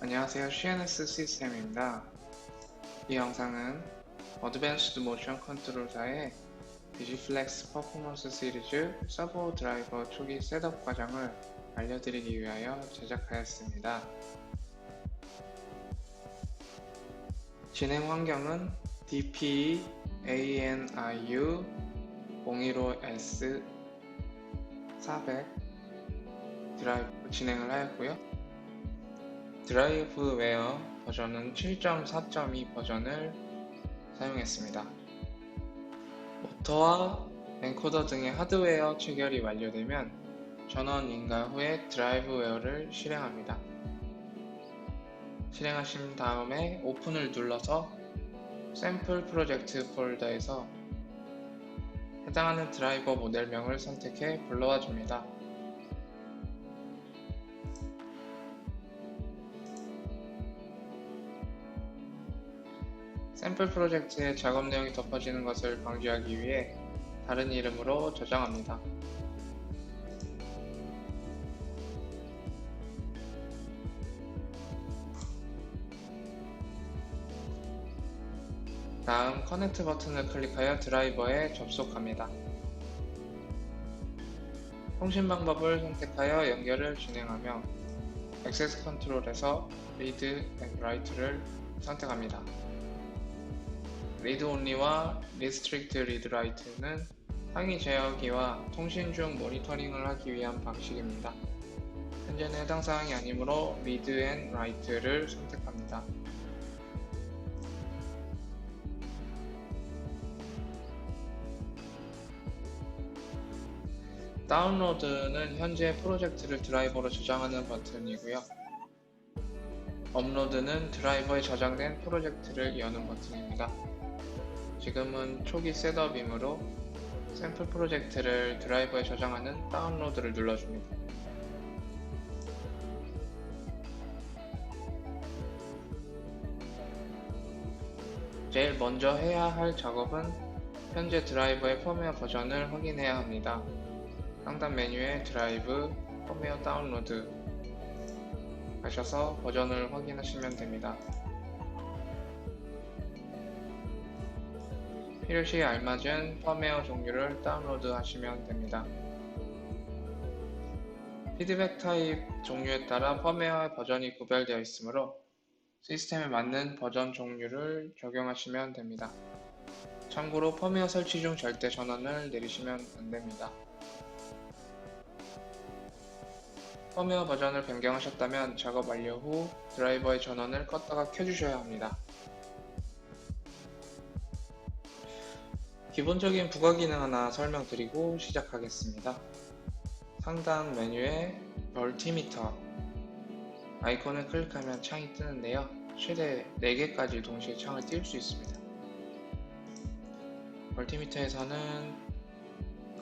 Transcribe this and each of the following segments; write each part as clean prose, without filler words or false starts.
안녕하세요. CNS 시스템입니다. 이 영상은 어드밴스드 모션 컨트롤사의 디지플렉스 퍼포먼스 시리즈 서버 드라이버 초기 셋업 과정을 알려드리기 위하여 제작하였습니다. 진행 환경은 DP ANIU 015S 400 드라이브 진행을 하였고요. 드라이브웨어 버전은 7.4.2 버전을 사용했습니다. 모터와 엔코더 등의 하드웨어 체결이 완료되면 전원 인가 후에 드라이브웨어를 실행합니다. 실행하신 다음에 오픈을 눌러서 샘플 프로젝트 폴더에서 해당하는 드라이버 모델명을 선택해 불러와 줍니다. 샘플 프로젝트의 작업 내용이 덮어지는 것을 방지하기 위해 다른 이름으로 저장합니다. 다음 커넥트 버튼을 클릭하여 드라이버에 접속합니다. 통신 방법을 선택하여 연결을 진행하며 액세스 컨트롤에서 Read and Write를 선택합니다. Read Only와 Restrict Read Write는 항의 제어기와 통신 중 모니터링을 하기 위한 방식입니다. 현재는 해당 사항이 아니므로 Read and Write를 선택합니다. 다운로드는 현재 프로젝트를 드라이버로 저장하는 버튼이고요. 업로드는 드라이버에 저장된 프로젝트를 여는 버튼입니다. 지금은 초기 셋업이므로 샘플 프로젝트를 드라이버에 저장하는 다운로드를 눌러줍니다. 제일 먼저 해야 할 작업은 현재 드라이버의 펌웨어 버전을 확인해야 합니다. 상단 메뉴에 드라이브, 펌웨어 다운로드 하셔서 버전을 확인하시면 됩니다. 필요시에 알맞은 펌웨어 종류를 다운로드 하시면 됩니다. 피드백 타입 종류에 따라 펌웨어의 버전이 구별되어 있으므로 시스템에 맞는 버전 종류를 적용하시면 됩니다. 참고로 펌웨어 설치 중 절대 전원을 내리시면 안됩니다. 펌웨어 버전을 변경하셨다면 작업 완료 후 드라이버의 전원을 껐다가 켜주셔야 합니다. 기본적인 부가 기능 하나 설명드리고 시작하겠습니다. 상단 메뉴에 멀티미터 아이콘을 클릭하면 창이 뜨는데요. 최대 4개까지 동시에 창을 띄울 수 있습니다. 멀티미터에서는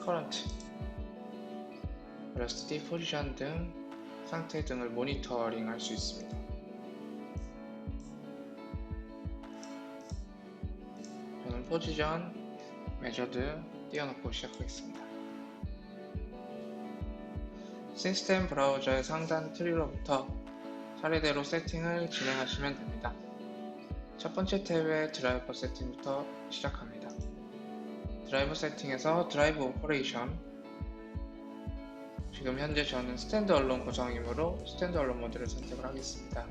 커런트, velocity, 포지션 등 상태 등을 모니터링 할 수 있습니다. 저는 포지션, 메저드 띄워놓고 시작하겠습니다. 시스템 브라우저의 상단 트리로부터 차례대로 세팅을 진행하시면 됩니다. 첫 번째 탭의 드라이버 세팅부터 시작합니다. 드라이버 세팅에서 드라이브 오퍼레이션, 지금 현재 저는 스탠드얼론 구성이므로 스탠드얼론 모드를 선택을 하겠습니다.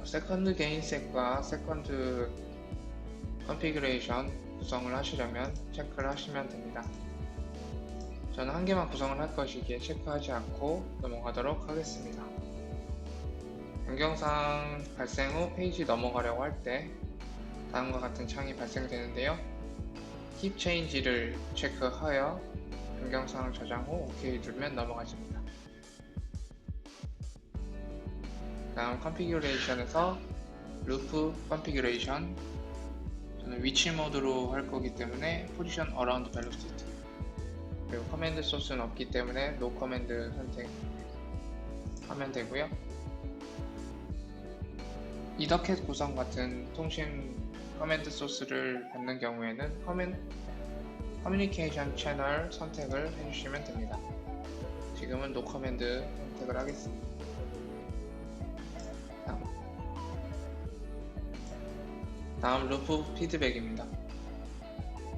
세컨드 게인셋과 세컨드 컨피그레이션 구성을 하시려면 체크를 하시면 됩니다. 저는 한 개만 구성을 할 것이기에 체크하지 않고 넘어가도록 하겠습니다. 변경사항 발생 후 페이지 넘어가려고 할 때 다음과 같은 창이 발생되는데요. Keep Change를 체크하여 변경사항 저장 후 OK 누르면 넘어가집니다. 다음 컨피규레이션에서 루프 컨피규레이션, 저는 위치 모드로 할 거기 때문에 포지션 어라운드 벨로시티, 그리고 커맨드 소스는 없기 때문에 노 커맨드 선택하면 되고요. 이더캣 구성 같은 통신 커맨드 소스를 받는 경우에는 커뮤니케이션 채널 선택을 해주시면 됩니다. 지금은 노 커맨드 선택을 하겠습니다. 다음 루프 피드백입니다.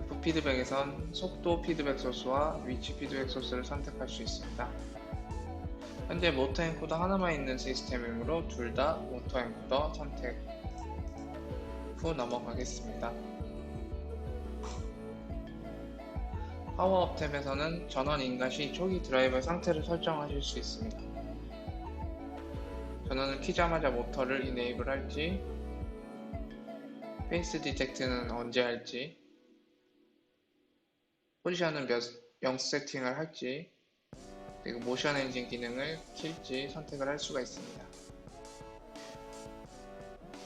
루프 피드백에선 속도 피드백 소스와 위치 피드백 소스를 선택할 수 있습니다. 현재 모터 엔코더 하나만 있는 시스템이므로 둘 다 모터 엔코더 선택 후 넘어가겠습니다. 파워업 탭에서는 전원 인가 시 초기 드라이버 상태를 설정하실 수 있습니다. 전원을 키자마자 모터를 이네이블 할지, 페이스 디텍트는 언제 할지, 포지션은 영 세팅을 할지, 그리고 모션 엔진 기능을 킬지 선택을 할 수가 있습니다.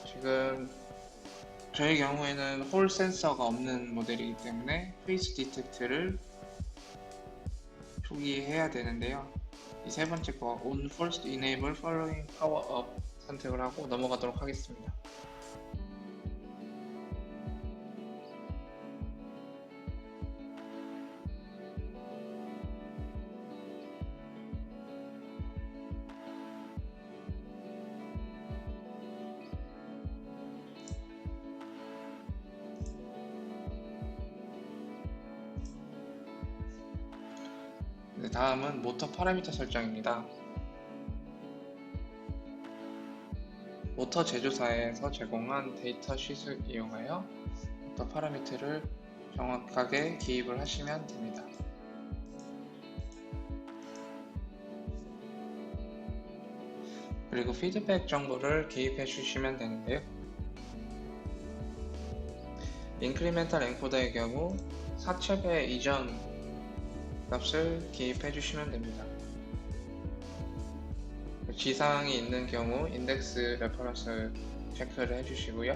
지금 저의 경우에는 홀 센서가 없는 모델이기 때문에 페이스 디텍트를 초기에 해야 되는데요. 이 세 번째 거 On First Enable Following Power Up 선택을 하고 넘어가도록 하겠습니다. 다음은 모터 파라미터 설정입니다. 모터 제조사에서 제공한 데이터 쉿을 이용하여 모터 파라미터를 정확하게 기입을 하시면 됩니다. 그리고 피드백 정보를 기입해 주시면 되는데요. 인크리멘탈 엔코더의 경우 4첩의 이전 값을 기입해 주시면 됩니다. 지상이 있는 경우 인덱스 레퍼런스 체크를 해주시고요.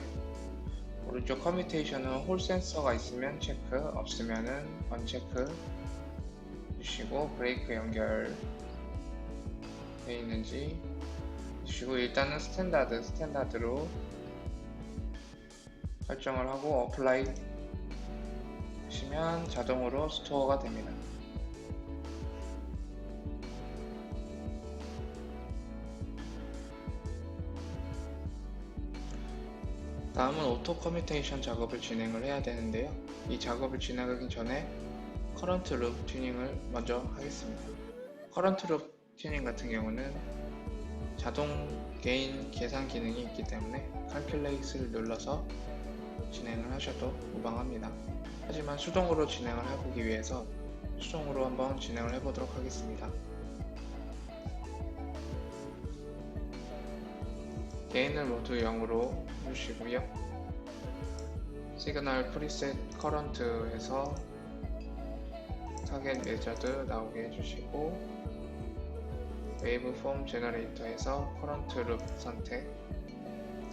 오른쪽 커뮤테이션은 홀 센서가 있으면 체크, 없으면은 언체크 주시고 브레이크 연결 되어 있는지 주시고 일단은 스탠다드로 설정을 하고 어플라이 하시면 자동으로 스토어가 됩니다. 다음은 오토 커뮤테이션 작업을 진행을 해야 되는데요. 이 작업을 진행하기 전에 커런트 룹 튜닝을 먼저 하겠습니다. 커런트 룹 튜닝 같은 경우는 자동 게인 계산 기능이 있기 때문에 칼큘레이트를 눌러서 진행을 하셔도 무방합니다. 하지만 수동으로 진행을 해보기 위해서 수동으로 한번 진행을 해보도록 하겠습니다. 게인을 모두 0으로 해주시고요. 시그널 프리셋 커런트에서 타겟 메저드 나오게 해주시고 웨이브 폼 제너레이터에서 커런트 룹 선택,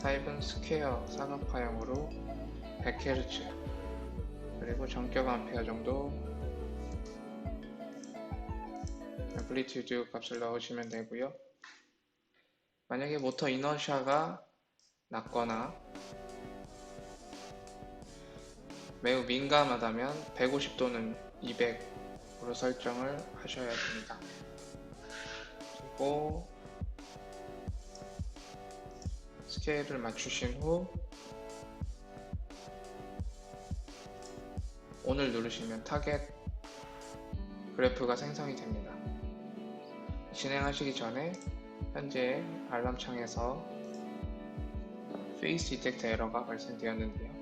타입은 스퀘어 사각파형으로 100Hz 그리고 전격 암페어 정도 앰플리튜드 값을 넣으시면 되고요. 만약에 모터 이너샤가 낮거나 매우 민감하다면 150 또는 200으로 설정을 하셔야 됩니다. 그리고 스케일을 맞추신 후 ON을 누르시면 타겟 그래프가 생성이 됩니다. 진행하시기 전에 현재 알람 창에서 페이스 디텍트 에러가 발생되었는데요.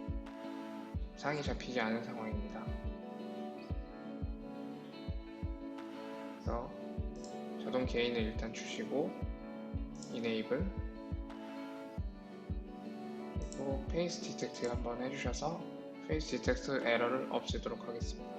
상이 잡히지 않은 상황입니다. 그래서 자동 게인을 일단 주시고 이네이블 그리고 페이스 디텍트 한번 해주셔서 페이스 디텍트 에러를 없애도록 하겠습니다.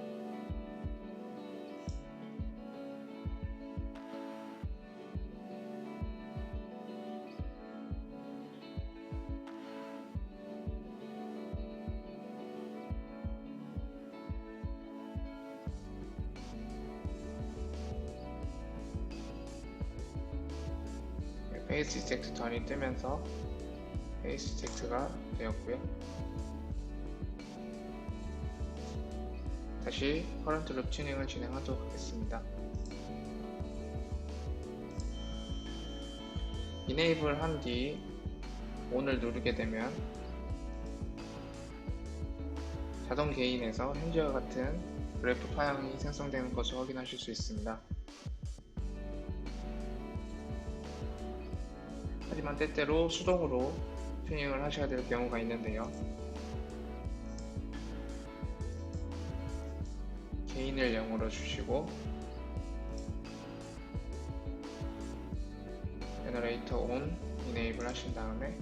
페이스 디텍트 턴이 뜨면서 페이스 디텍트가 되었고요. 다시 커런트 룹 튜닝을 진행하도록 하겠습니다. 이네이블 한 뒤 ON을 누르게 되면 자동 개인에서 현재와 같은 그래프 파형이 생성되는 것을 확인하실 수 있습니다. 하지만 때때로 수동으로 튜닝을 하셔야 될 경우가 있는데요. 개인을 0으로 주시고 제너레이터 온 이네이블 하신 다음에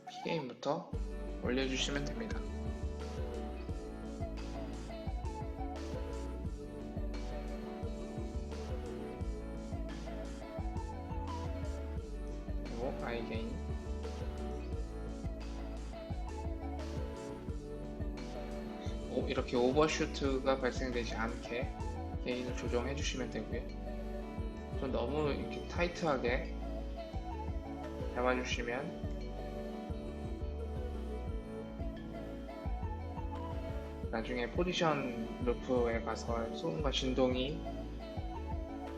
P게인부터 올려주시면 됩니다. 그리고 I게인 이렇게 오버슈트가 발생되지 않게 게인을 조정해 주시면 되고요. 좀 너무 이렇게 타이트하게 잡아주시면 나중에 포지션 루프에 가서 소음과 진동이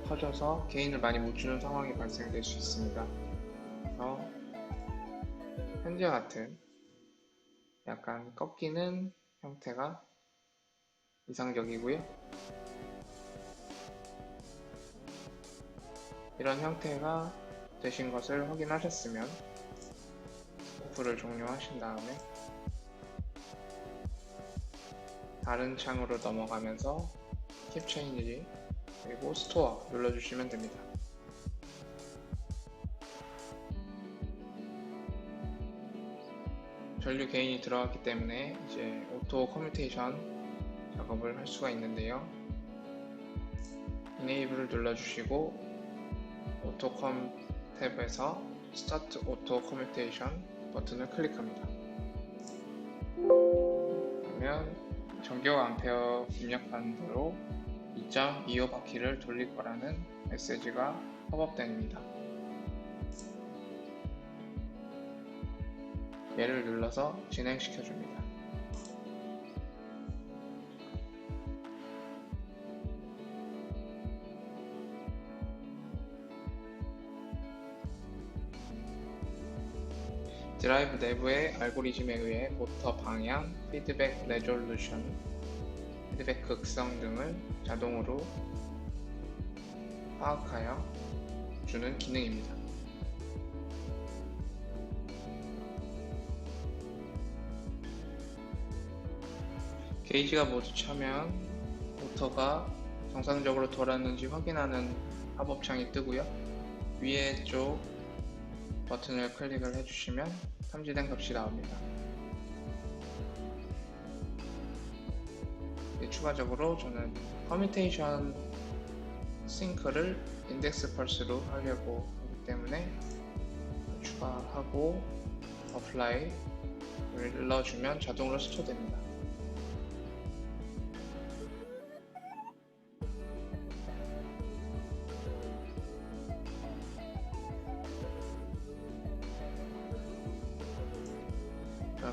터져서 게인을 많이 못 주는 상황이 발생될 수 있습니다. 그래서 현재 같은 약간 꺾이는 형태가 이상적이고요. 이런 형태가 되신 것을 확인하셨으면 오프를 종료하신 다음에 다른 창으로 넘어가면서 킵 체인지 그리고 스토어 눌러주시면 됩니다. 전류 개인이 들어갔기 때문에 이제 오토 커뮤테이션 작업을 할 수가 있는데요. 이네이블을 눌러주시고 오토컴 탭에서 스타트 오토 커뮤테이션 버튼을 클릭합니다. 그러면 전격 암페어 입력한 대로 2.25바퀴를 돌릴 거라는 메시지가 팝업됩니다. 얘를 눌러서 진행시켜 줍니다. 드라이브 내부의 알고리즘에 의해 모터 방향, 피드백 레졸루션, 피드백 극성 등을 자동으로 파악하여 주는 기능입니다. 게이지가 모두 차면 모터가 정상적으로 돌았는지 확인하는 팝업창이 뜨고요. 위에 쪽 버튼을 클릭을 해주시면 탐지된 값이 나옵니다. 추가적으로 저는 커뮤테이션 싱크를 인덱스 펄스로 하려고 하기 때문에 추가하고 어플라이를 눌러주면 자동으로 스토어됩니다.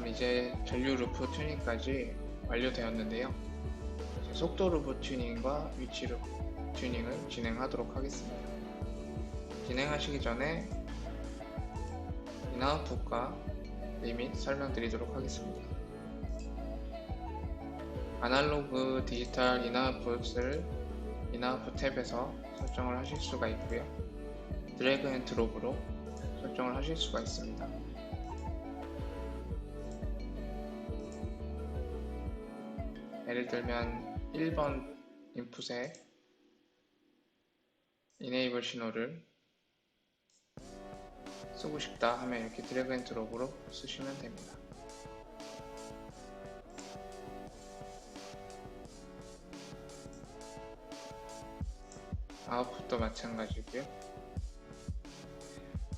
그럼 이제 전류 루프 튜닝까지 완료되었는데요. 이제 속도 루프 튜닝과 위치 루프 튜닝을 진행하도록 하겠습니다. 진행하시기 전에 인아웃풋과 리밋 설명드리도록 하겠습니다. 아날로그 디지털 인아웃풋을 인아웃풋 탭에서 설정을 하실 수가 있고요. 드래그 앤 드롭으로 설정을 하실 수가 있습니다. 예를 들면 1번 인풋에 이네이블 신호를 쓰고 싶다 하면 이렇게 드래그 앤 드롭으로 쓰시면 됩니다. 아웃풋도 마찬가지고요.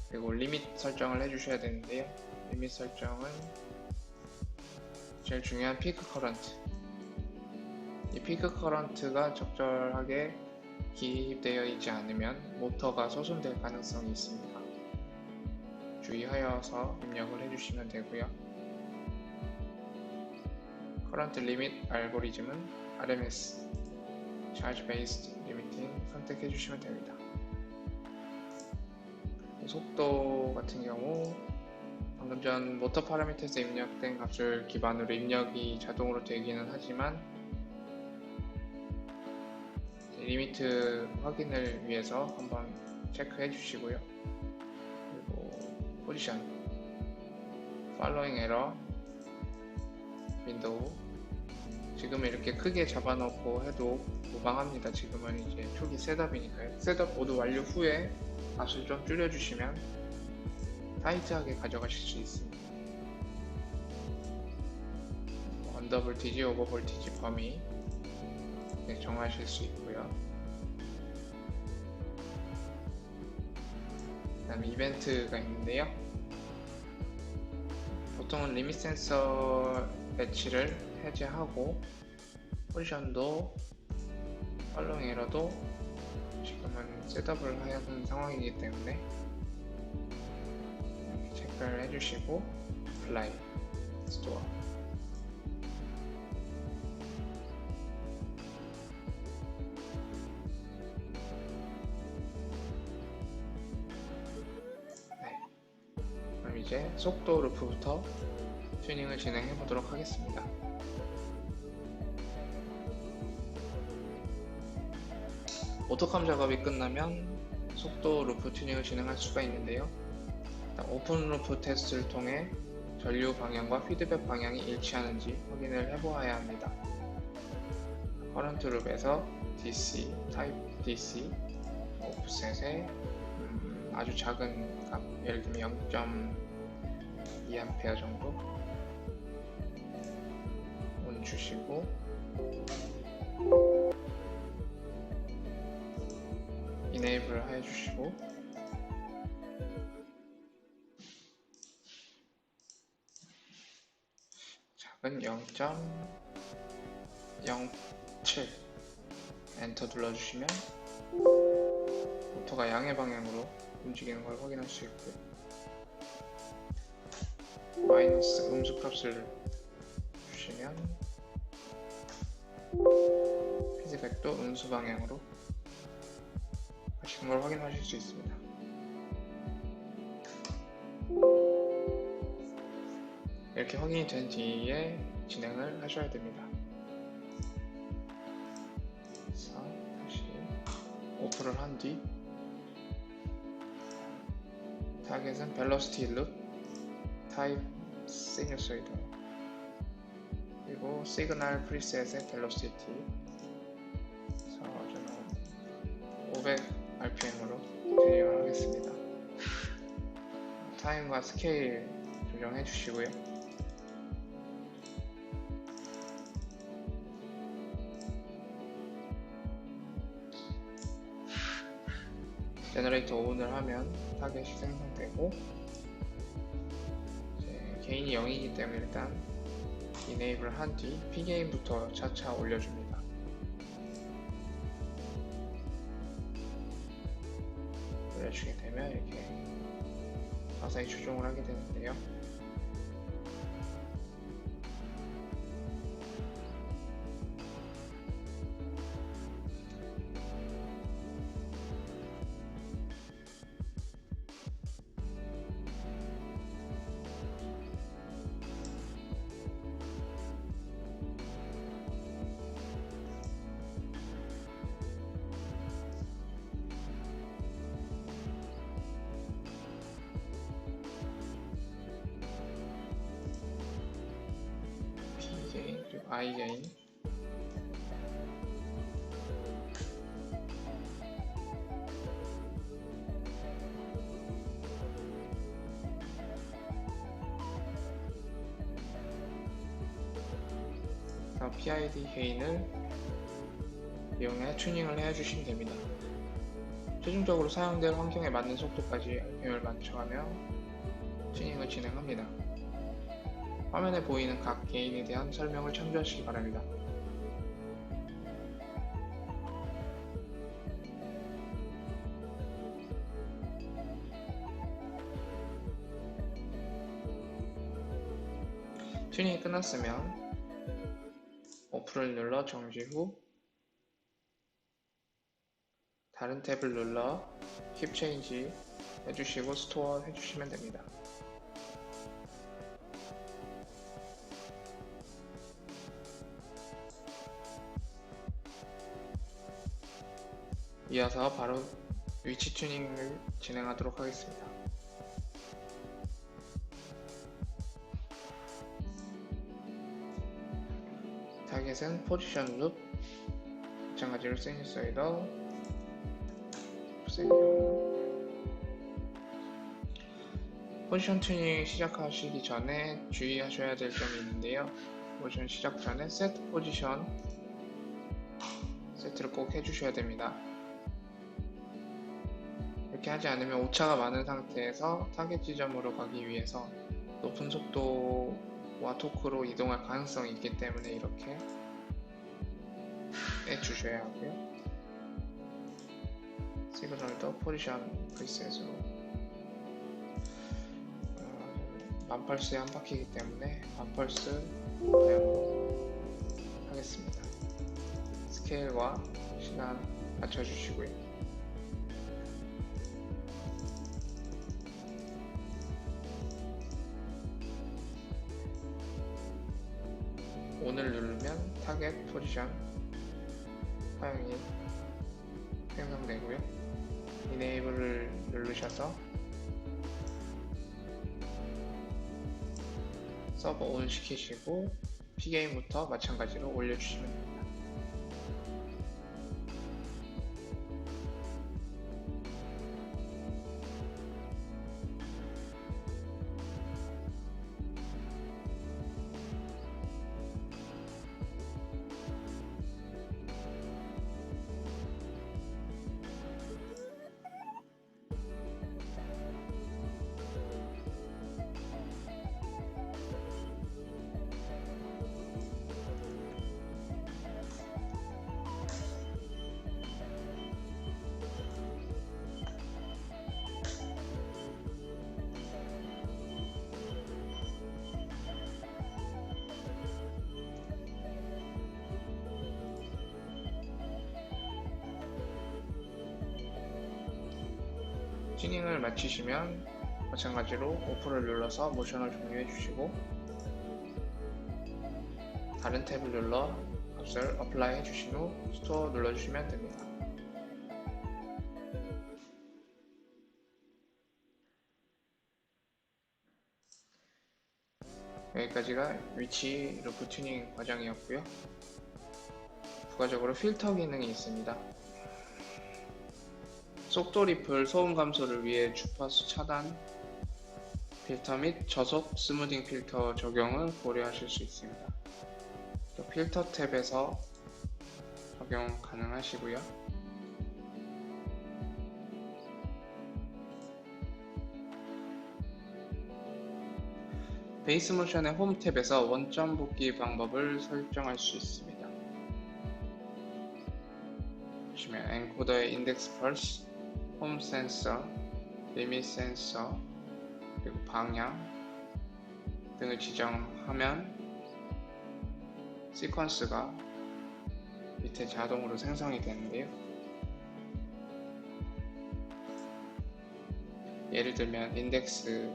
그리고 리밋 설정을 해주셔야 되는데요. 리밋 설정은 제일 중요한 피크 커런트, 이 피크 커런트가 적절하게 기입되어 있지 않으면 모터가 소순될 가능성이 있습니다. 주의하여서 입력을 해주시면 되고요. 커런트 리밋 알고리즘은 RMS Charge Based Limiting 선택해 주시면 됩니다. 속도 같은 경우 방금 전 모터 파라미터에서 입력된 값을 기반으로 입력이 자동으로 되기는 하지만 리미트 확인을 위해서 한번 체크해 주시고요. 그리고 포지션, 팔로잉 에러, 윈도우. 지금은 이렇게 크게 잡아놓고 해도 무방합니다. 지금은 이제 초기 셋업이니까요. 셋업 모두 완료 후에 값을 좀 줄여주시면 타이트하게 가져가실 수 있습니다. 언더 볼티지, 오버 볼티지 범위 정하실 수 있고요. 그 다음에 이벤트가 있는데요. 보통은 리밋 센서 배치를 해제하고 포지션도 팔로잉 에러도 지금은 셋업을 하는 상황이기 때문에 체크를 해주시고 플라이 스토어 그럼 이제 속도 루프부터 튜닝을 진행해 보도록 하겠습니다. 오토캄 작업이 끝나면 속도 루프 튜닝을 진행할 수가 있는데요. 오픈 루프 테스트를 통해 전류 방향과 피드백 방향이 일치하는지 확인을 해보아야 합니다. 커런트 룹에서 DC, 타입 DC, 오프셋에 아주 작은 값, 예를 들면 0.2A 정도 온 주시고 이네이블 해주시고 작은 0.07 엔터 눌러주시면 모터가 양의 방향으로 움직이는 걸 확인할 수 있고요. 마이너스 음수 값을 주시면 피드백도 음수 방향으로 하시는 걸 확인하실 수 있습니다. 이렇게 확인이 된 뒤에 진행을 하셔야 됩니다. 그래서 다시 오프를 한 뒤 타겟은 벨로시티 룹, 타입 시뉴소이드, 그리고 시그널 프리셋의 벨로시티. 그래서 저는 500rpm으로 진행을 하겠습니다. 타임과 스케일 조정해 주시고요. 제너레이터 ON을 하면 타겟이 생성되고 게인이 0이기 때문에 일단 이네이블 한 뒤 P게인부터 차차 올려줍니다. 올려주게 되면 이렇게 자세히 조정을 하게 되는데요. P게인 그리고 I게인 PID 게인을 이용해 튜닝을 해주시면 됩니다. 최종적으로 사용될 환경에 맞는 속도까지 RPM을 맞춰가며 튜닝을 진행합니다. 화면에 보이는 각 게인에 대한 설명을 참조하시기 바랍니다. 튜닝이 끝났으면 오프를 눌러 정지 후 다른 탭을 눌러 킵 체인지 해주시고 스토어 해주시면 됩니다. 이어서 바로 위치 튜닝을 진행하도록 하겠습니다. 타겟은 포지션 룹, 마찬가지로 시니소이더, 포지션 튜닝 시작하시기 전에 주의하셔야 될 점이 있는데요. 포지션 시작 전에 세트 포지션 세트를 꼭 해주셔야 됩니다. 이렇게 하지 않으면 오차가 많은 상태에서 타겟 지점으로 가기 위해서 높은 속도와 토크로 이동할 가능성이 있기 때문에 이렇게 해주셔야 하고요. 시그널도 포지션 프리셋으로 1000펄스에 한 바퀴이기 때문에 1000펄스 사용하겠습니다. 스케일과 시간 맞춰주시고요. ON을 누르면 타겟 포지션 사용이 생성되고요. 이네이블을 누르셔서 서버 온 시키시고 P게임부터 마찬가지로 올려주시면 됩니다. 튜닝을 마치시면 마찬가지로 오프를 눌러서 모션을 종료해 주시고 다른 탭을 눌러 값을 어플라이 해 주신 후 스토어 눌러주시면 됩니다. 여기까지가 위치 루프 튜닝 과정이었고요. 부가적으로 필터 기능이 있습니다. 속도 리플 소음 감소를 위해 주파수 차단 필터 및 저속 스무딩 필터 적용을 고려하실 수 있습니다. 또 필터 탭에서 적용 가능하시고요. 베이스 모션의 홈 탭에서 원점 복귀 방법을 설정할 수 있습니다. 보시면 엔코더의 인덱스 펄스, 홈 센서, 리밋 센서, 그리고 방향 등을 지정하면 시퀀스가 밑에 자동으로 생성이 되는데요. 예를 들면 인덱스와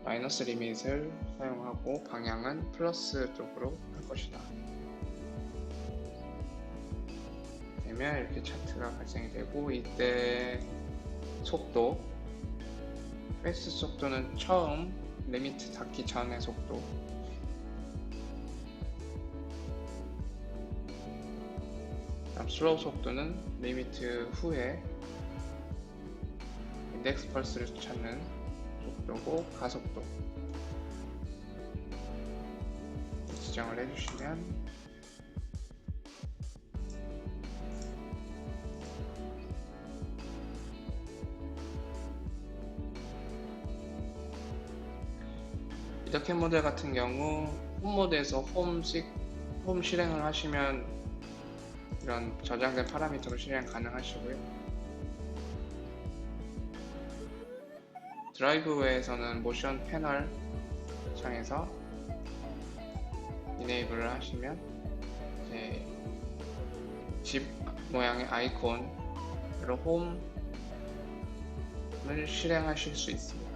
마이너스 리밋을 사용하고 방향은 플러스 쪽으로 할 것이다. 되면 이렇게 차트가 발생이 되고, 이때 속도, 패스 속도는 처음 리미트 닫기 전의 속도, 다음 슬로우 속도는 리미트 후에 인덱스 펄스를 찾는 속도고, 가속도 지정을 해주시면 이더캣 모델 같은 경우 홈 모드에서 홈 실행을 하시면 이런 저장된 파라미터로 실행 가능하시고요. 드라이브웨이에서는 모션 패널 창에서 이네이블을 하시면 이제 집 모양의 아이콘으로 홈을 실행하실 수 있습니다.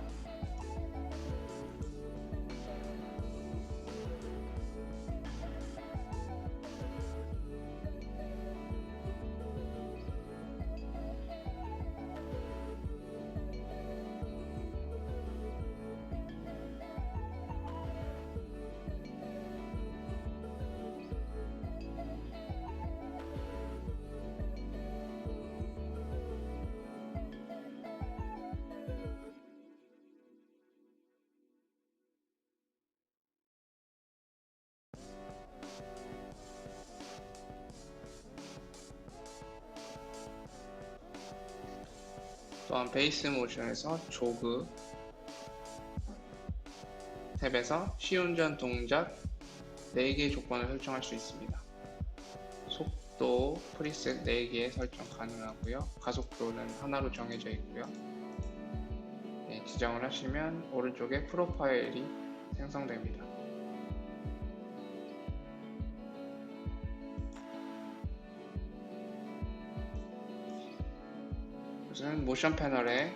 또한 베이스 모션에서 조그 탭에서 시운전 동작 4개의 조건을 설정할 수 있습니다. 속도 프리셋 4개 설정 가능하고요. 가속도는 하나로 정해져 있고요. 네, 지정을 하시면 오른쪽에 프로파일이 생성됩니다. 우선 모션 패널에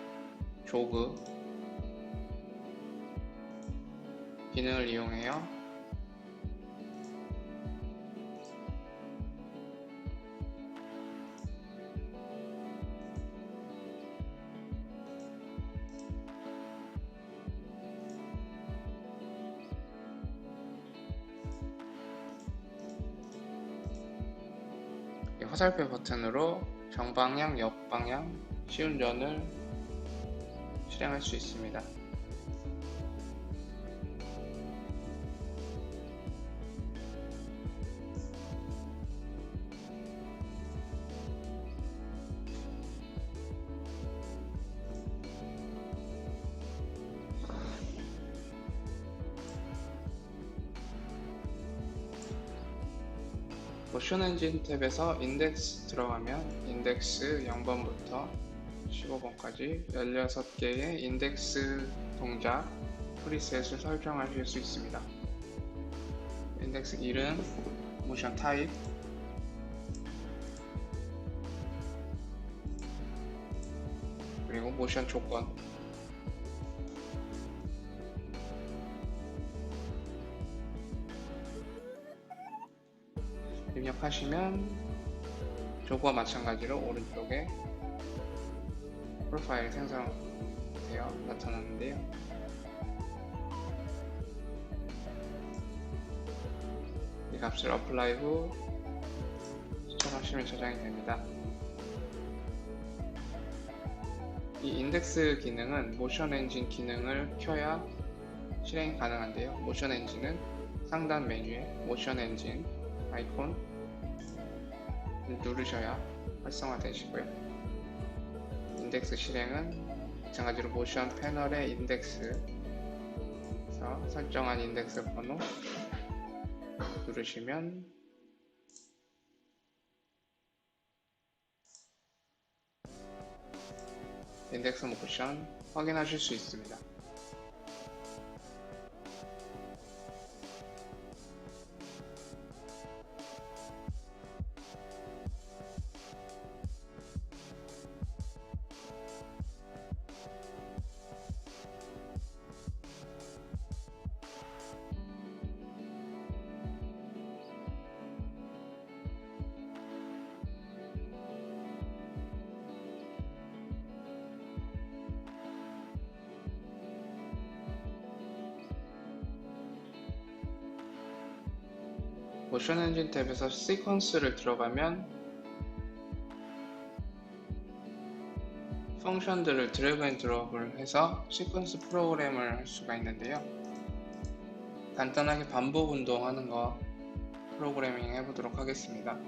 조그 기능을 이용해요. 화살표 버튼으로 정방향, 역방향, 시운전을 실행할 수 있습니다. 모션 엔진 탭에서 인덱스 들어가면 인덱스 0번부터 15번까지 16개의 인덱스 동작 프리셋을 설정하실 수 있습니다. 인덱스 이름, 모션 타입, 그리고 모션 조건, 입력하시면 조그와 마찬가지로 오른쪽에 프로파일 생성되어 나타나는데요. 이 값을 어플라이 후 수정하시면 저장이 됩니다. 이 인덱스 기능은 모션 엔진 기능을 켜야 실행이 가능한데요. 모션 엔진은 상단 메뉴에 모션 엔진 아이콘 누르셔야 활성화되시고요. 인덱스 실행은 마찬가지로 모션 패널의 인덱스에서 설정한 인덱스 번호 누르시면 인덱스 모션 확인하실 수 있습니다. 모션 엔진 탭에서 시퀀스를 들어가면 펑션들을 드래그 앤 드롭을 해서 시퀀스 프로그램을 할 수가 있는데요. 간단하게 반복 운동하는 거 프로그래밍 해보도록 하겠습니다.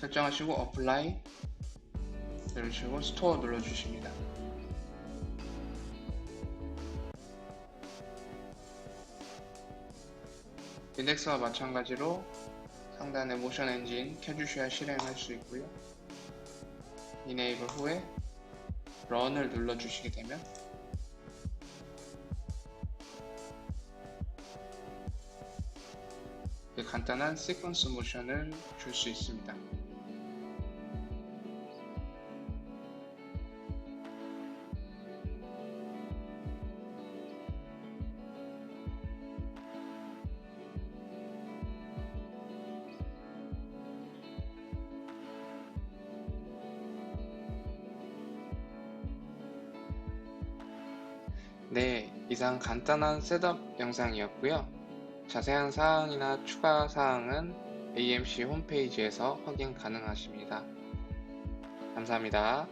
설정하시고 어플라이 누르시고 스토어 눌러주십니다. 인덱스와 마찬가지로 상단에 모션 엔진 켜주셔야 실행할 수 있고요. 이네이블 후에 런을 눌러주시게 되면 간단한 시퀀스 모션을 줄 수 있습니다. 네, 이상 간단한 셋업 영상이었고요. 자세한 사항이나 추가 사항은 AMC 홈페이지에서 확인 가능하십니다. 감사합니다.